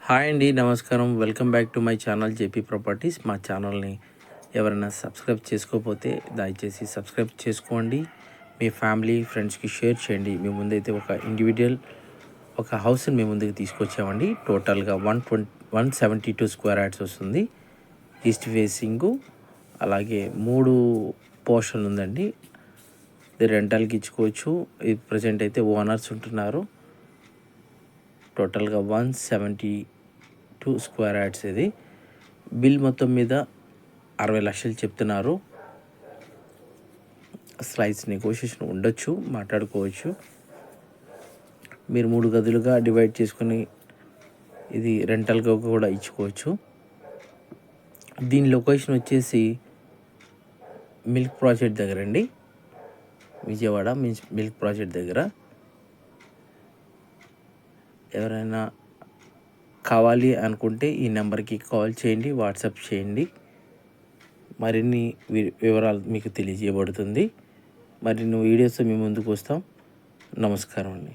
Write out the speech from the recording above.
Hi అండి, నమస్కారం. Welcome back to my channel JP properties. మా ఛానల్ని ఎవరైనా సబ్స్క్రైబ్ చేసుకోకపోతే దయచేసి సబ్స్క్రైబ్ చేసుకోండి. మీ ఫ్యామిలీ ఫ్రెండ్స్కి షేర్ చేయండి. మీ ముందైతే ఒక హౌస్ని మీ ముందుకు తీసుకొచ్చామండి. టోటల్గా 172 స్క్వేర్ యార్డ్స్ వస్తుంది. ఈస్ట్ ఫేసింగు, అలాగే 3 పోర్షన్లు ఉందండి. ఇది రెంటల్కి ఇచ్చుకోవచ్చు. ఇది ప్రజెంట్ అయితే ఓనర్స్ ఉంటున్నారు. టోటల్గా 172 స్క్వేర్ యార్డ్స్. ఇది బిల్ మొత్తం మీద 60 లక్షలు చెప్తున్నారు. స్లైడ్స్ నెగోషియేషన్ ఉండొచ్చు, మాట్లాడుకోవచ్చు. మీరు 3 గదులుగా డివైడ్ చేసుకుని ఇది రెంటల్గా కూడా ఇచ్చుకోవచ్చు. దీని లొకేషన్ వచ్చేసి మిల్క్ ప్రాజెక్ట్ దగ్గర అండి, విజయవాడ మిల్క్ ప్రాజెక్ట్ దగ్గర. ఎవరైనా కావాలి అనుకుంటే ఈ నెంబర్కి కాల్ చేయండి, వాట్సాప్ చేయండి. మరిన్ని వివరాలు మీకు తెలియజేయబడుతుంది. మరిన్ని వీడియోస్ మీ ముందుకు వస్తాం. నమస్కారం అండి.